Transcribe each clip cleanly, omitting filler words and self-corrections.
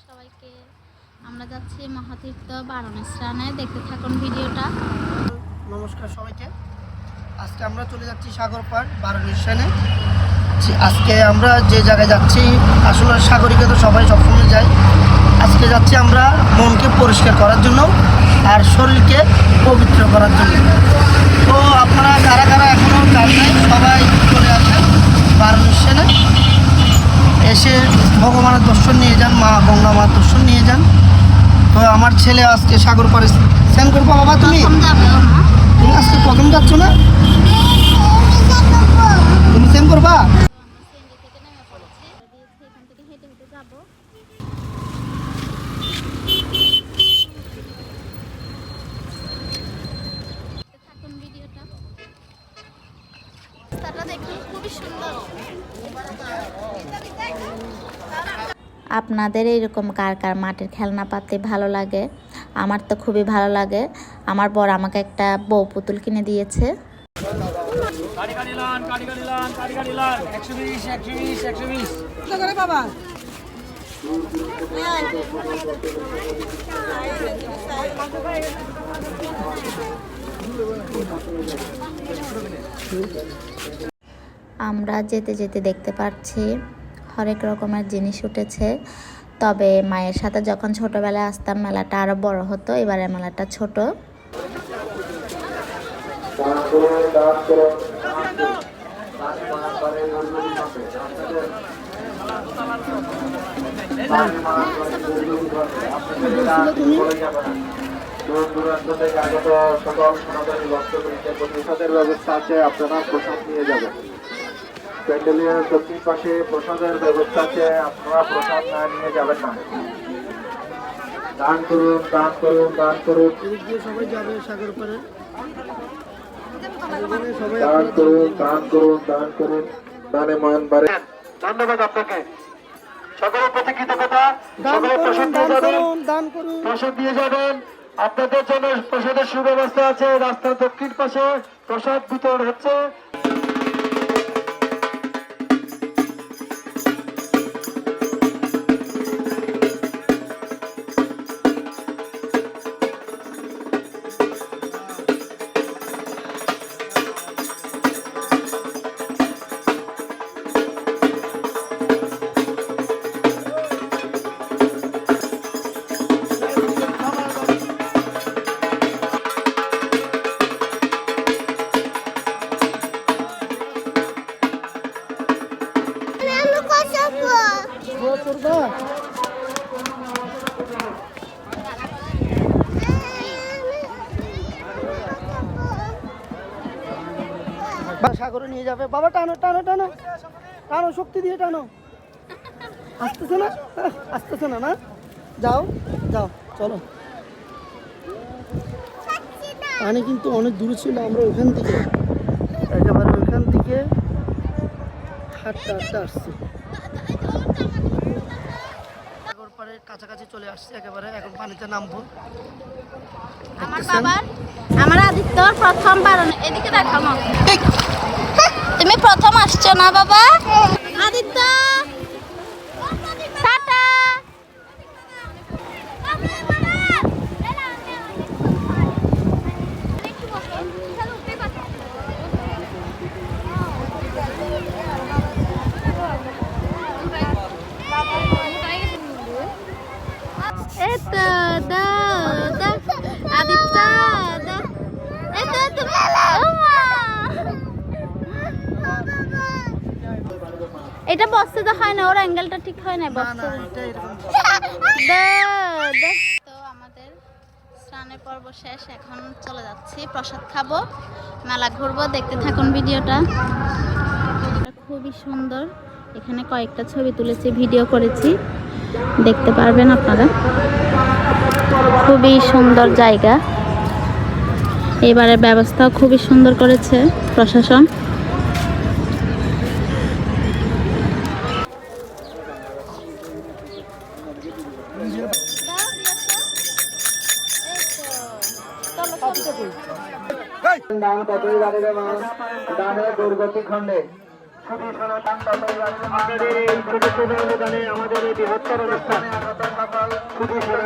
সবাইকে। আমরা যাচ্ছি মহাতীর্থ বারণ স্নানে, দেখতে থাকুন ভিডিওটা। নমস্কার সবাইকে। আজকে আমরা চলে যাচ্ছি সাগর পাড় বারণ স্নানে। আজকে আমরা যে জায়গায় যাচ্ছি আসলে সাগরিকে তো সবাই সবসময় যায়। আজকে যাচ্ছি আমরা মনকে পরিষ্কার করার জন্য আর শরীরকে পবিত্র করার জন্য। তো আপনারা কারা কারা এখনও যান নাই সবাই চলে আসেন বারণ স্নানে, এসে ভগবানের দর্শন নিয়ে যান, মা গঙ্গা মার দর্শন নিয়ে যান। তো আমার ছেলে আজকে সাগর পাড়ে স্নান করবো। বাবা তুমি আজকে প্রথম যাচ্ছ না? তুমি স্নান করবা? আপনাদের এইরকম কার কার মাটির খেলনা পাতে ভালো লাগে? আমার তো খুবই ভালো লাগে। আমার বর আমাকে একটা বউ পুতুল কিনে দিয়েছে। আমরা যেতে যেতে দেখতে পাচ্ছি হরেক রকমের জিনিস উঠেছে। তবে মায়ের সাথে যখন ছোটবেলায় আসতাম মেলাটা আরো বড় হতো, এবারে মেলাটা ছোট। প্রসাদের ব্যবস্থা আছে, আপনারা প্রসাদ নিয়ে যাবেন। প্যান্ডেলের দক্ষিণ পাশে প্রসাদের ব্যবস্থা আছে, আপনারা প্রসাদ না নিয়ে যাবেন না। দান করুন, দান করুন, দান করুন। সবাই যাবে সাগর পাড়ে। দান করুন, দান করুন, দান করুন। দানে মান বাড়ে। ধন্যবাদ আপনাকে। সকলের প্রতি কৃতজ্ঞতা। সকলে প্রসাদ দিয়ে যাবেন, প্রসাদ দিয়ে যাবেন। আপনাদের জন্য প্রসাদের সুব্যবস্থা আছে। রাস্তার দক্ষিণ পাশে প্রসাদ বিতরণ হচ্ছে। সাগরে নিয়ে যাবে। বাবা টানো টানো টানো টানো, শক্তি দিয়ে টানো। আসতেছে না, আসতেছে না। না যাও যাও, চলো। পানি কিন্তু অনেক দূরে ছিল। আমরা ওখান থেকে একেবারে ওইখান থেকে হাঁটতে হাঁটতে আসছি। সাগর পাড়ের কাছাকাছি চলে আসছি একেবারে। এখন পানিতে নামবো। আমার আদিত্য প্রথম বারণ। এদিকে দেখাও, তুমি প্রথম আসছো না বাবা? আদিত্য টাটা। আদিত্য এটা বসতে তো হয় না, ওর অ্যাঙ্গেলটা ঠিক হয় না বসতে। তো আমাদের স্নানের পর্ব শেষ, এখন চলে যাচ্ছি প্রসাদ খাবো, মেলা ঘুরবো। দেখতে থাকুন ভিডিওটা। খুবই সুন্দর, এখানে কয়েকটা ছবি তুলেছি, ভিডিও করেছি, দেখতে পারবেন আপনারা। খুবই সুন্দর জায়গা। এবারের ব্যবস্থাও খুবই সুন্দর করেছে প্রশাসন। দান কতই বাড়িবে মা, দানের দুর্গতি খণ্ডে। শুধু দান কতই বাড়িবে আমাদের এই বৃহত্তর অনুষ্ঠান। শুধু শুনে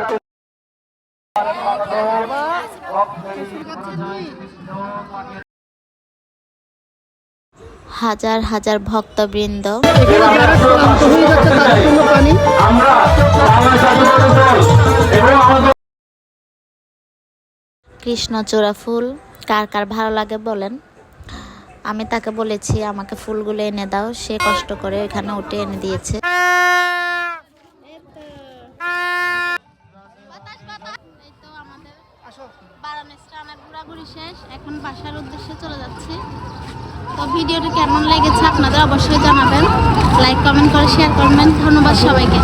হাজার হাজার ভক্তবৃন্দ এখানে যারা ক্লান্ত হয়ে যাচ্ছে তাদের জন্য পানি। আমরা বাংলা জাতীয় দল এবং আমাদের কৃষ্ণচূড়া ফুল কার কার ভালো লাগে বলেন। আমি তাকে বলেছি আমাকে ফুলগুলো এনে দাও, সে কষ্ট করে এখানে উঠে এনে দিয়েছে। এই তো আমাদের বারাণসী স্নানের ঘোরাঘুরি শেষ, এখন বাসার উদ্দেশ্যে চলে যাচ্ছি। তো ভিডিওটি কেমন লেগেছে আপনাদের অবশ্যই জানাবেন, লাইক কমেন্ট করে শেয়ার করবেন। ধন্যবাদ সবাইকে।